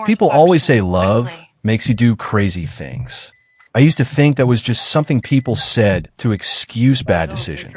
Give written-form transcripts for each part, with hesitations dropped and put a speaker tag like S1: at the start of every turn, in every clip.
S1: People always say love makes you do crazy things. I used to think that was just something people said to excuse bad decisions.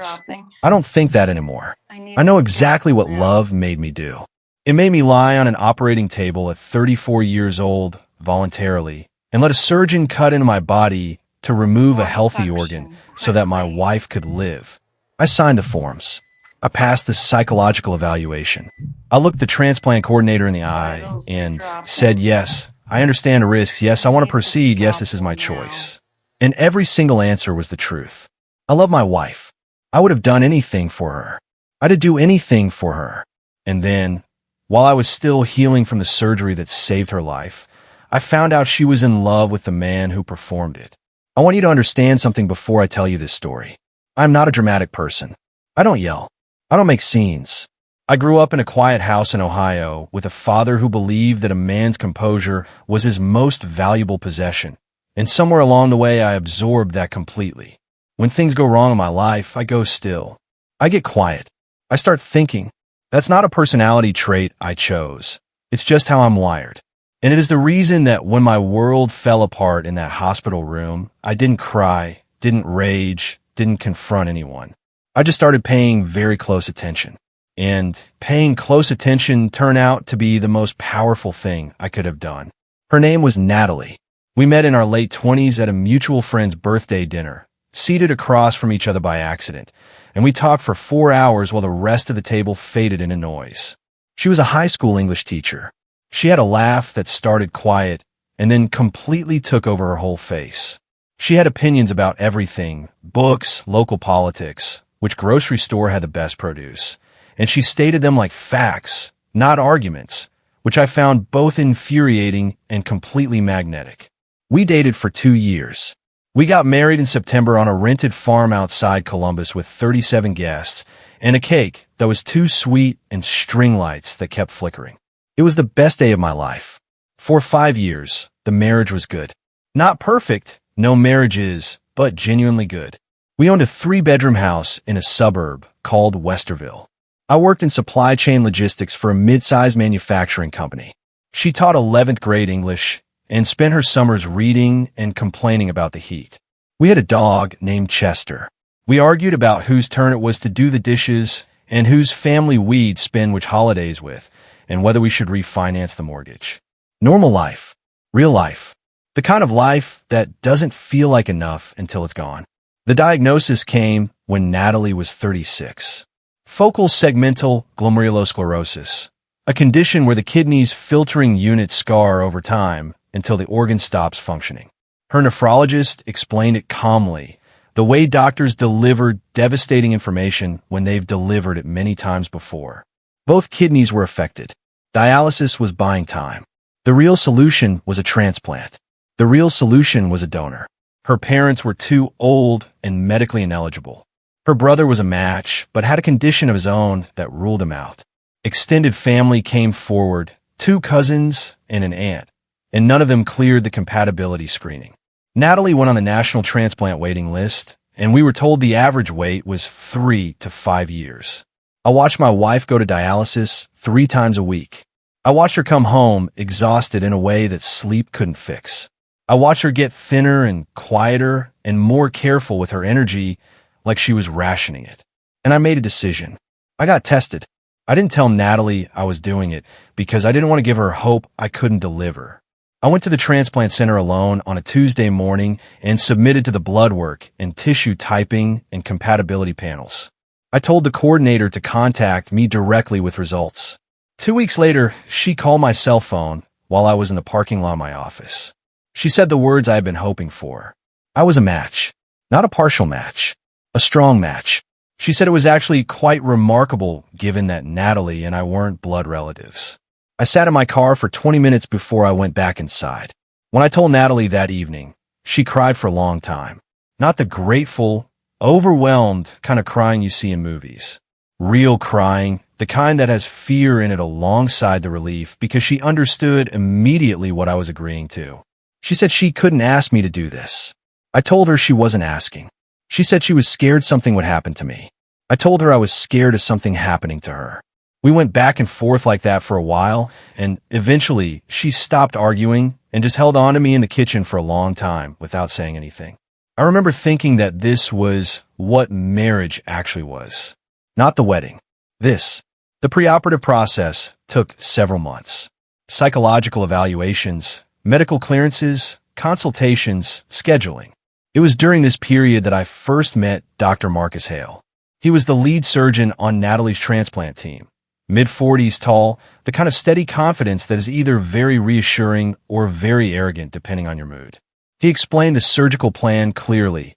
S1: I don't think that anymore. I know exactly what love made me do. It made me lie on an operating table at 34 years old, voluntarily, and let a surgeon cut into my body to remove a healthy organ so that my wife could live. I signed the forms. I passed the psychological evaluation. I looked the transplant coordinator in the eye and said, yes, I understand the risks. Yes, I want to proceed. Yes, this is my choice. And every single answer was the truth. I love my wife. I would have done anything for her. I'd do anything for her. And then, while I was still healing from the surgery that saved her life, I found out she was in love with the man who performed it. I want you to understand something before I tell you this story. I'm not a dramatic person. I don't yell. I don't make scenes. I grew up in a quiet house in Ohio with a father who believed that a man's composure was his most valuable possession. And somewhere along the way, I absorbed that completely. When things go wrong in my life, I go still. I get quiet. I start thinking. That's not a personality trait I chose. It's just how I'm wired. And it is the reason that when my world fell apart in that hospital room, I didn't cry, didn't rage, didn't confront anyone. I just started paying very close attention. And paying close attention turned out to be the most powerful thing I could have done. Her name was Natalie. We met in our late 20s at a mutual friend's birthday dinner, seated across from each other by accident, and we talked for 4 hours while the rest of the table faded into noise. She was a high school English teacher. She had a laugh that started quiet and then completely took over her whole face. She had opinions about everything: books, local politics, which grocery store had the best produce, and she stated them like facts, not arguments, which I found both infuriating and completely magnetic. We dated for 2 years. We got married in September on a rented farm outside Columbus with 37 guests and a cake that was too sweet and string lights that kept flickering. It was the best day of my life. For 5 years, the marriage was good. Not perfect, no marriage is, but genuinely good. We owned a 3-bedroom house in a suburb called Westerville. I worked in supply chain logistics for a mid-sized manufacturing company. She taught 11th grade English and spent her summers reading and complaining about the heat. We had a dog named Chester. We argued about whose turn it was to do the dishes and whose family we'd spend which holidays with, and whether we should refinance the mortgage. Normal life. Real life. The kind of life that doesn't feel like enough until it's gone. The diagnosis came when Natalie was 36. Focal segmental glomerulosclerosis, a condition where the kidney's filtering units scar over time until the organ stops functioning. Her nephrologist explained it calmly, the way doctors deliver devastating information when they've delivered it many times before. Both kidneys were affected. Dialysis was buying time. The real solution was a transplant. The real solution was a donor. Her parents were too old and medically ineligible. Her brother was a match, but had a condition of his own that ruled him out. Extended family came forward, 2 cousins and an aunt, and none of them cleared the compatibility screening. Natalie went on the national transplant waiting list, and we were told the average wait was 3 to 5 years. I watched my wife go to dialysis 3 times a week. I watched her come home exhausted in a way that sleep couldn't fix. I watched her get thinner and quieter and more careful with her energy, like she was rationing it. And I made a decision. I got tested. I didn't tell Natalie I was doing it because I didn't want to give her hope I couldn't deliver. I went to the transplant center alone on a Tuesday morning and submitted to the blood work and tissue typing and compatibility panels. I told the coordinator to contact me directly with results. 2 weeks later, she called my cell phone while I was in the parking lot of my office. She said the words I had been hoping for. I was a match, not a partial match, a strong match. She said it was actually quite remarkable given that Natalie and I weren't blood relatives. I sat in my car for 20 minutes before I went back inside. When I told Natalie that evening, she cried for a long time. Not the grateful, overwhelmed kind of crying you see in movies. Real crying, the kind that has fear in it alongside the relief because she understood immediately what I was agreeing to. She said she couldn't ask me to do this. I told her she wasn't asking. She said she was scared something would happen to me. I told her I was scared of something happening to her. We went back and forth like that for a while, and eventually she stopped arguing and just held on to me in the kitchen for a long time without saying anything. I remember thinking that this was what marriage actually was, not the wedding. The preoperative process took several months. Psychological evaluations, medical clearances, consultations, scheduling. It was during this period that I first met Dr. Marcus Hale. He was the lead surgeon on Natalie's transplant team. Mid-40s tall, the kind of steady confidence that is either very reassuring or very arrogant depending on your mood. He explained the surgical plan clearly,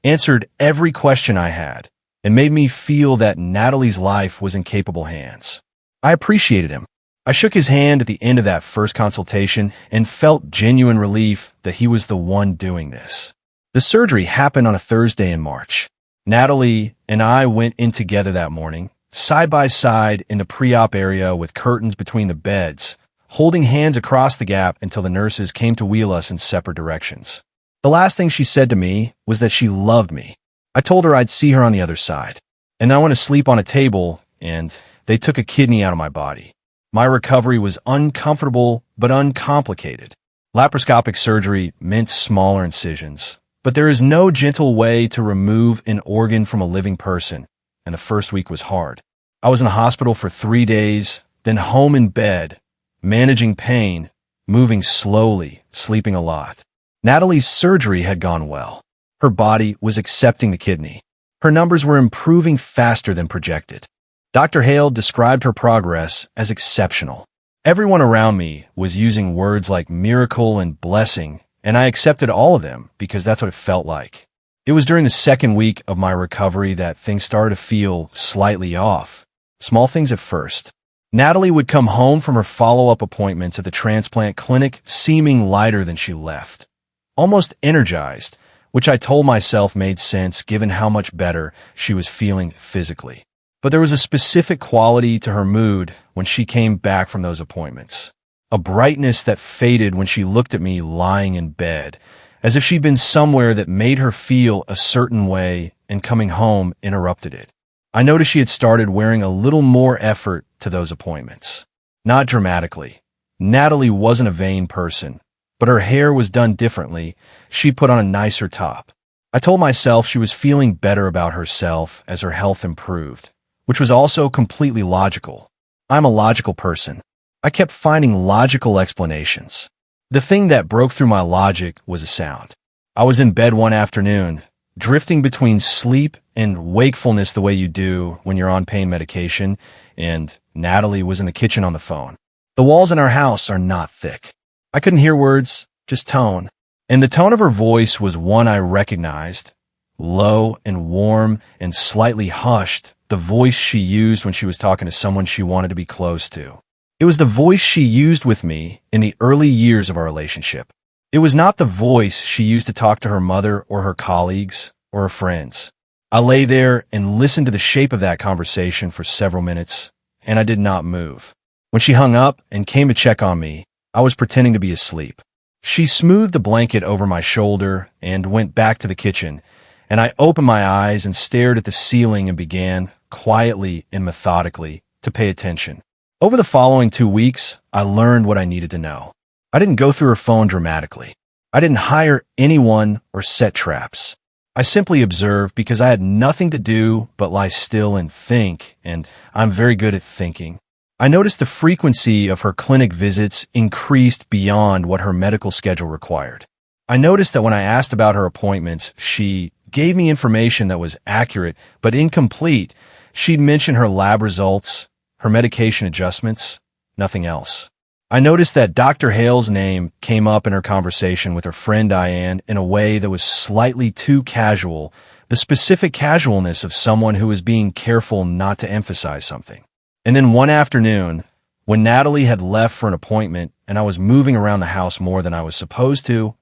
S1: answered every question I had, and made me feel that Natalie's life was in capable hands. I appreciated him. I shook his hand at the end of that first consultation and felt genuine relief that he was the one doing this. The surgery happened on a Thursday in March. Natalie and I went in together that morning, side by side in the pre-op area with curtains between the beds, holding hands across the gap until the nurses came to wheel us in separate directions. The last thing she said to me was that she loved me. I told her I'd see her on the other side, and I went to sleep on a table, and they took a kidney out of my body. My recovery was uncomfortable but uncomplicated. Laparoscopic surgery meant smaller incisions, but there is no gentle way to remove an organ from a living person, and the first week was hard. I was in the hospital for 3 days, then home in bed, managing pain, moving slowly, sleeping a lot. Natalie's surgery had gone well. Her body was accepting the kidney. Her numbers were improving faster than projected. Dr. Hale described her progress as exceptional. Everyone around me was using words like miracle and blessing, and I accepted all of them because that's what it felt like. It was during the second week of my recovery that things started to feel slightly off. Small things at first. Natalie would come home from her follow-up appointments at the transplant clinic seeming lighter than she left. Almost energized, which I told myself made sense given how much better she was feeling physically. But there was a specific quality to her mood when she came back from those appointments. A brightness that faded when she looked at me lying in bed, as if she'd been somewhere that made her feel a certain way and coming home interrupted it. I noticed she had started wearing a little more effort to those appointments. Not dramatically. Natalie wasn't a vain person, but her hair was done differently. She put on a nicer top. I told myself she was feeling better about herself as her health improved, which was also completely logical. I'm a logical person. I kept finding logical explanations. The thing that broke through my logic was a sound. I was in bed one afternoon, drifting between sleep and wakefulness the way you do when you're on pain medication, and Natalie was in the kitchen on the phone. The walls in our house are not thick. I couldn't hear words, just tone. And the tone of her voice was one I recognized, low and warm and slightly hushed, the voice she used when she was talking to someone she wanted to be close to. It was the voice she used with me in the early years of our relationship. It was not the voice she used to talk to her mother or her colleagues or her friends. I lay there and listened to the shape of that conversation for several minutes, and I did not move. When she hung up and came to check on me, I was pretending to be asleep. She smoothed the blanket over my shoulder and went back to the kitchen, and I opened my eyes and stared at the ceiling and began, quietly and methodically, to pay attention. Over the following 2 weeks, I learned what I needed to know. I didn't go through her phone dramatically. I didn't hire anyone or set traps. I simply observed because I had nothing to do but lie still and think, and I'm very good at thinking. I noticed the frequency of her clinic visits increased beyond what her medical schedule required. I noticed that when I asked about her appointments, she gave me information that was accurate but incomplete. She'd mention her lab results, her medication adjustments, nothing else. I noticed that Dr. Hale's name came up in her conversation with her friend Diane in a way that was slightly too casual, the specific casualness of someone who was being careful not to emphasize something. And then one afternoon, when Natalie had left for an appointment and I was moving around the house more than I was supposed to,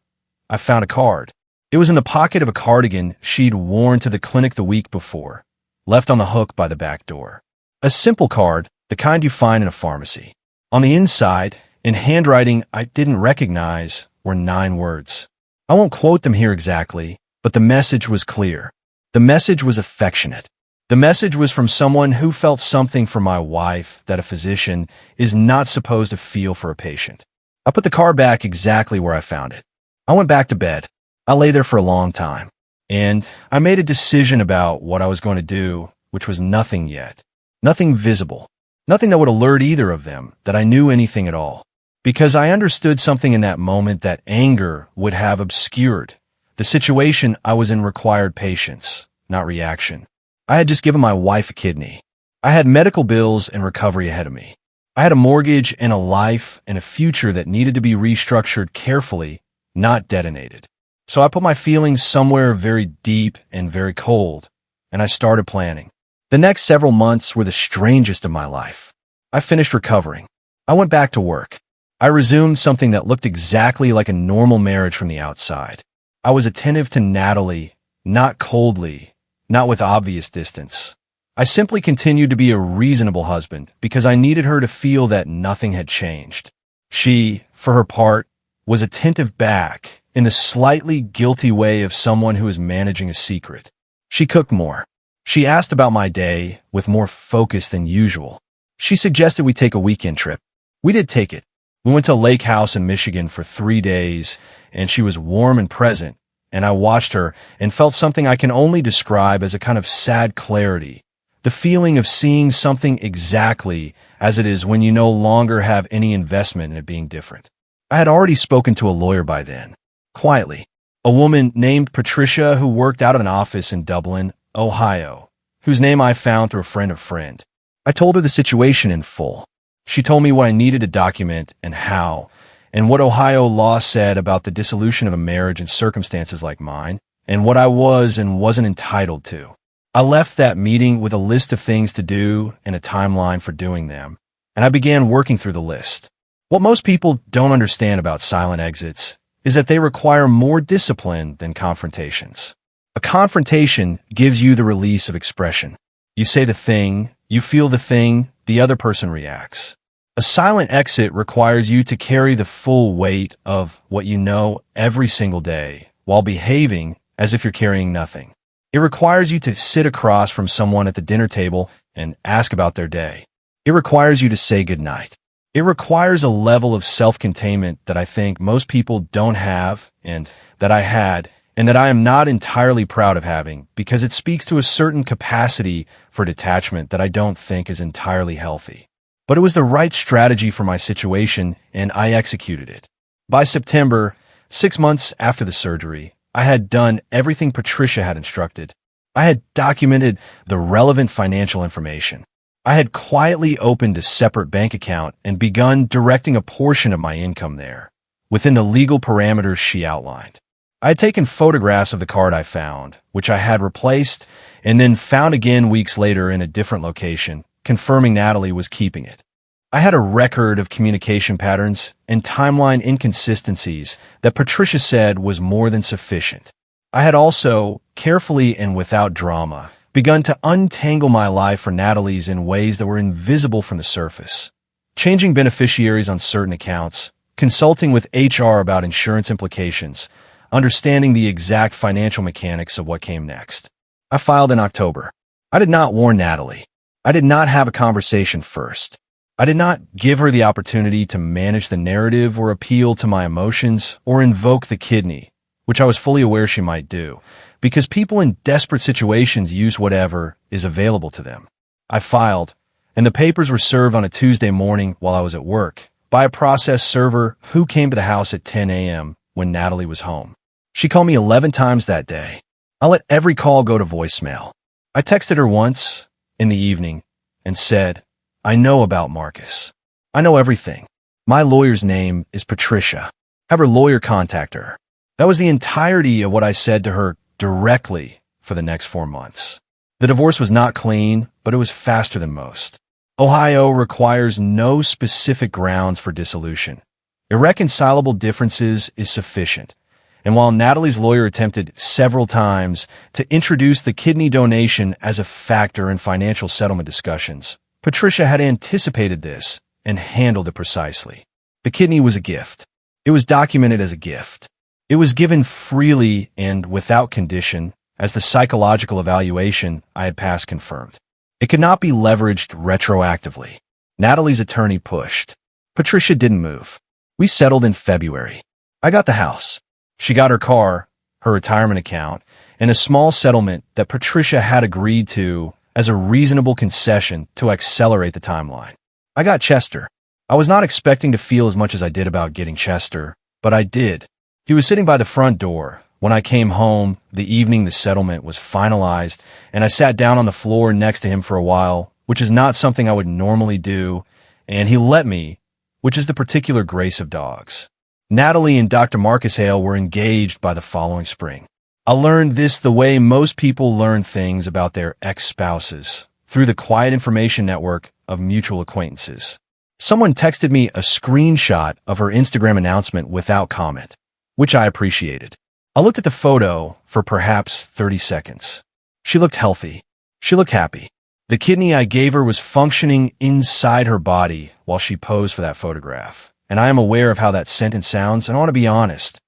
S1: I found a card. It was in the pocket of a cardigan she'd worn to the clinic the week before, left on the hook by the back door. A simple card, the kind you find in a pharmacy. On the inside, in handwriting I didn't recognize, were 9 words. I won't quote them here exactly, but the message was clear. The message was affectionate. The message was from someone who felt something for my wife that a physician is not supposed to feel for a patient. I put the car back exactly where I found it. I went back to bed. I lay there for a long time. And I made a decision about what I was going to do, which was nothing yet. Nothing visible. Nothing that would alert either of them that I knew anything at all. Because I understood something in that moment that anger would have obscured. The situation I was in required patience, not reaction. I had just given my wife a kidney. I had medical bills and recovery ahead of me. I had a mortgage and a life and a future that needed to be restructured carefully, not detonated. So I put my feelings somewhere very deep and very cold, and I started planning. The next several months were the strangest of my life. I finished recovering. I went back to work. I resumed something that looked exactly like a normal marriage from the outside. I was attentive to Natalie, not coldly, not with obvious distance. I simply continued to be a reasonable husband because I needed her to feel that nothing had changed. She, for her part, was attentive back in the slightly guilty way of someone who is managing a secret. She cooked more. She asked about my day with more focus than usual. She suggested we take a weekend trip. We did take it. We went to a lake house in Michigan for 3 days, and she was warm and present, and I watched her and felt something I can only describe as a kind of sad clarity, the feeling of seeing something exactly as it is when you no longer have any investment in it being different. I had already spoken to a lawyer by then, quietly, a woman named Patricia who worked out of an office in Dublin, Ohio, whose name I found through a friend of a friend. I told her the situation in full. She told me what I needed to document and how, and what Ohio law said about the dissolution of a marriage in circumstances like mine, and what I was and wasn't entitled to. I left that meeting with a list of things to do and a timeline for doing them, and I began working through the list. What most people don't understand about silent exits is that they require more discipline than confrontations. A confrontation gives you the release of expression. You say the thing, you feel the thing, the other person reacts. A silent exit requires you to carry the full weight of what you know every single day while behaving as if you're carrying nothing. It requires you to sit across from someone at the dinner table and ask about their day. It requires you to say goodnight. It requires a level of self-containment that I think most people don't have and that I had, and that I am not entirely proud of having because it speaks to a certain capacity for detachment that I don't think is entirely healthy. But it was the right strategy for my situation, and I executed it. By September, 6 months after the surgery, I had done everything Patricia had instructed. I had documented the relevant financial information. I had quietly opened a separate bank account and begun directing a portion of my income there, within the legal parameters she outlined. I had taken photographs of the card I found, which I had replaced, and then found again weeks later in a different location, confirming Natalie was keeping it. I had a record of communication patterns and timeline inconsistencies that Patricia said was more than sufficient. I had also, carefully and without drama, begun to untangle my life for Natalie's in ways that were invisible from the surface. Changing beneficiaries on certain accounts, consulting with HR about insurance implications, understanding the exact financial mechanics of what came next. I filed in October. I did not warn Natalie. I did not have a conversation first. I did not give her the opportunity to manage the narrative or appeal to my emotions or invoke the kidney, which I was fully aware she might do, because people in desperate situations use whatever is available to them. I filed, and the papers were served on a Tuesday morning while I was at work by a process server who came to the house at 10 a.m. when Natalie was home. She called me 11 times that day. I let every call go to voicemail. I texted her once in the evening and said, I know about Marcus. I know everything. My lawyer's name is Patricia. Have her lawyer contact her. That was the entirety of what I said to her directly for the next 4 months. The divorce was not clean, but it was faster than most. Ohio requires no specific grounds for dissolution. Irreconcilable differences is sufficient. And while Natalie's lawyer attempted several times to introduce the kidney donation as a factor in financial settlement discussions, Patricia had anticipated this and handled it precisely. The kidney was a gift. It was documented as a gift. It was given freely and without condition as the psychological evaluation I had passed confirmed. It could not be leveraged retroactively. Natalie's attorney pushed. Patricia didn't move. We settled in February. I got the house. She got her car, her retirement account, and a small settlement that Patricia had agreed to as a reasonable concession to accelerate the timeline. I got Chester. I was not expecting to feel as much as I did about getting Chester, but I did. He was sitting by the front door when I came home the evening the settlement was finalized, and I sat down on the floor next to him for a while, which is not something I would normally do, and he let me, which is the particular grace of dogs. Natalie and Dr. Marcus Hale were engaged by the following spring. I learned this the way most people learn things about their ex-spouses, through the quiet information network of mutual acquaintances. Someone texted me a screenshot of her Instagram announcement without comment, which I appreciated. I looked at the photo for perhaps 30 seconds. She looked healthy. She looked happy. The kidney I gave her was functioning inside her body while she posed for that photograph. And I am aware of how that sentence sounds, and I want to be honest.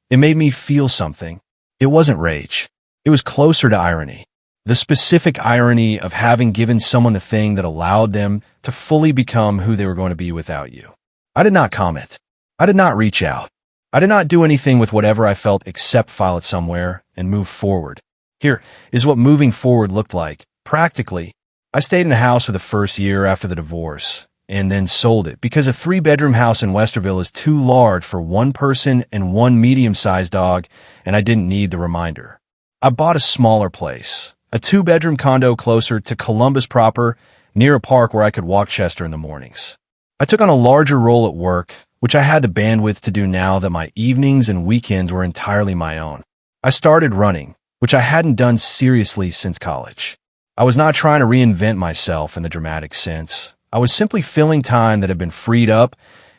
S1: It made me feel something. It wasn't rage. It was closer to irony. The specific irony of having given someone the thing that allowed them to fully become who they were going to be without you. I did not comment. I did not reach out. I did not do anything with whatever I felt except file it somewhere and move forward. Here is what moving forward looked like. Practically, I stayed in the house for the first year after the divorce and then sold it because a 3-bedroom house in Westerville is too large for one person and one medium-sized dog, and I didn't need the reminder. I bought a smaller place, a 2-bedroom condo closer to Columbus proper, near a park where I could walk Chester in the mornings. I took on a larger role at work, which I had the bandwidth to do now that my evenings and weekends were entirely my own. I started running, which I hadn't done seriously since college. I was not trying to reinvent myself in the dramatic sense. I was simply filling time that had been freed up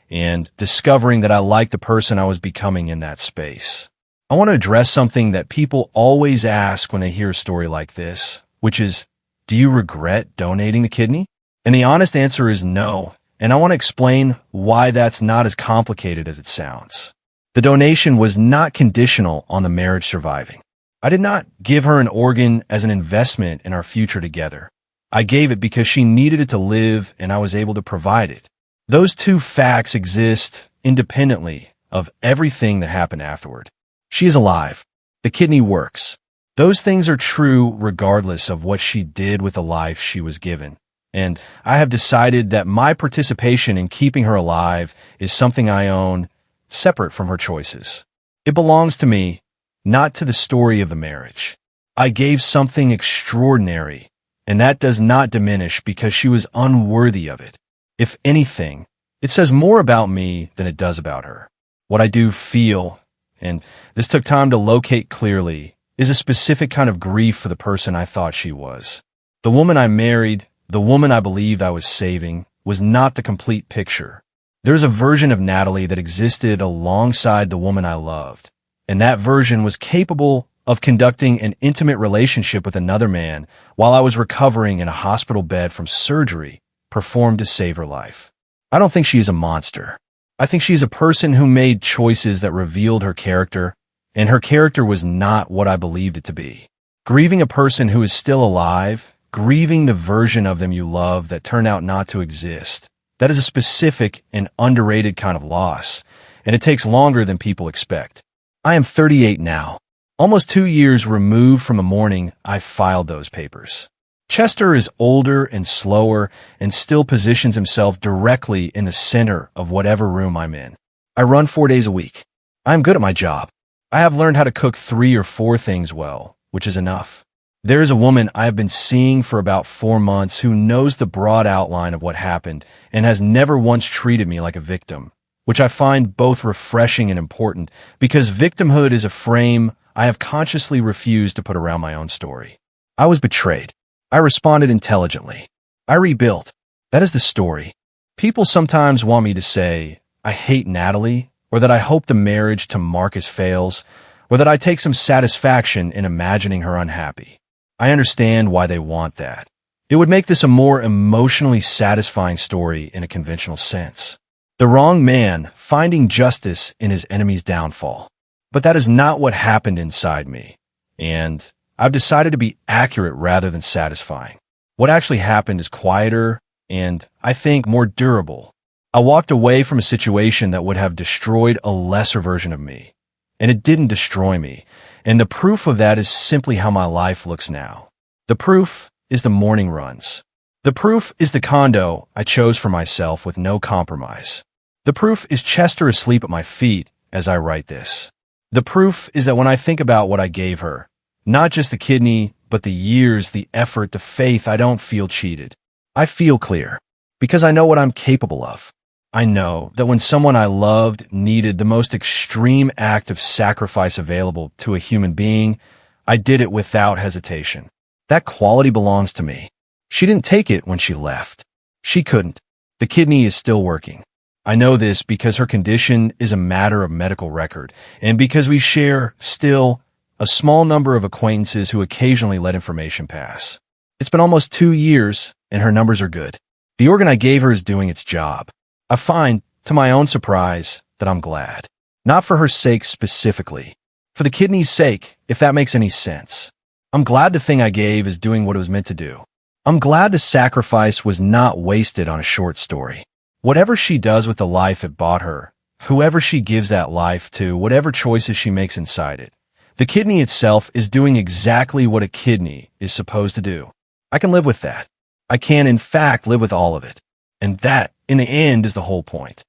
S1: and discovering that I liked the person I was becoming in that space. I want to address something that people always ask when they hear a story like this, which is, do you regret donating the kidney? And the honest answer is no, and I want to explain why that's not as complicated as it sounds. The donation was not conditional on the marriage surviving. I did not give her an organ as an investment in our future together. I gave it because she needed it to live and I was able to provide it. Those two facts exist independently of everything that happened afterward. She is alive. The kidney works. Those things are true regardless of what she did with the life she was given. And I have decided that my participation in keeping her alive is something I own, separate from her choices. It belongs to me, not to the story of the marriage. I gave something extraordinary, and that does not diminish because she was unworthy of it. If anything, it says more about me than it does about her. What I do feel, and this took time to locate clearly, is a specific kind of grief for the person I thought she was. The woman I married, the woman I believed I was saving, was not the complete picture. There's a version of Natalie that existed alongside the woman I loved, and that version was capable of conducting an intimate relationship with another man while I was recovering in a hospital bed from surgery performed to save her life. I don't think she is a monster. I think she is a person who made choices that revealed her character, and her character was not what I believed it to be. Grieving a person who is still alive, grieving the version of them you love that turned out not to exist, that is a specific and underrated kind of loss, and it takes longer than people expect. I am 38 now. Almost 2 years removed from the morning I filed those papers. Chester is older and slower and still positions himself directly in the center of whatever room I'm in. I run 4 days a week. I am good at my job. I have learned how to cook 3 or 4 things well, which is enough. There is a woman I have been seeing for about 4 months who knows the broad outline of what happened and has never once treated me like a victim, which I find both refreshing and important because victimhood is a frame I have consciously refused to put around my own story. I was betrayed. I responded intelligently. I rebuilt. That is the story. People sometimes want me to say, I hate Natalie, or that I hope the marriage to Marcus fails, or that I take some satisfaction in imagining her unhappy. I understand why they want that. It would make this a more emotionally satisfying story in a conventional sense. The wrong man finding justice in his enemy's downfall. But that is not what happened inside me, and I've decided to be accurate rather than satisfying. What actually happened is quieter and, I think, more durable. I walked away from a situation that would have destroyed a lesser version of me. And it didn't destroy me. And the proof of that is simply how my life looks now. The proof is the morning runs. The proof is the condo I chose for myself with no compromise. The proof is Chester asleep at my feet as I write this. The proof is that when I think about what I gave her, not just the kidney, but the years, the effort, the faith, I don't feel cheated. I feel clear because I know what I'm capable of. I know that when someone I loved needed the most extreme act of sacrifice available to a human being, I did it without hesitation. That quality belongs to me. She didn't take it when she left. She couldn't. The kidney is still working. I know this because her condition is a matter of medical record, and because we share, still, a small number of acquaintances who occasionally let information pass. It's been almost 2 years, and her numbers are good. The organ I gave her is doing its job. I find, to my own surprise, that I'm glad. Not for her sake specifically. For the kidney's sake, if that makes any sense. I'm glad the thing I gave is doing what it was meant to do. I'm glad the sacrifice was not wasted on a short story. Whatever she does with the life it bought her, whoever she gives that life to, whatever choices she makes inside it, the kidney itself is doing exactly what a kidney is supposed to do. I can live with that. I can, in fact, live with all of it. And that, in the end, is the whole point.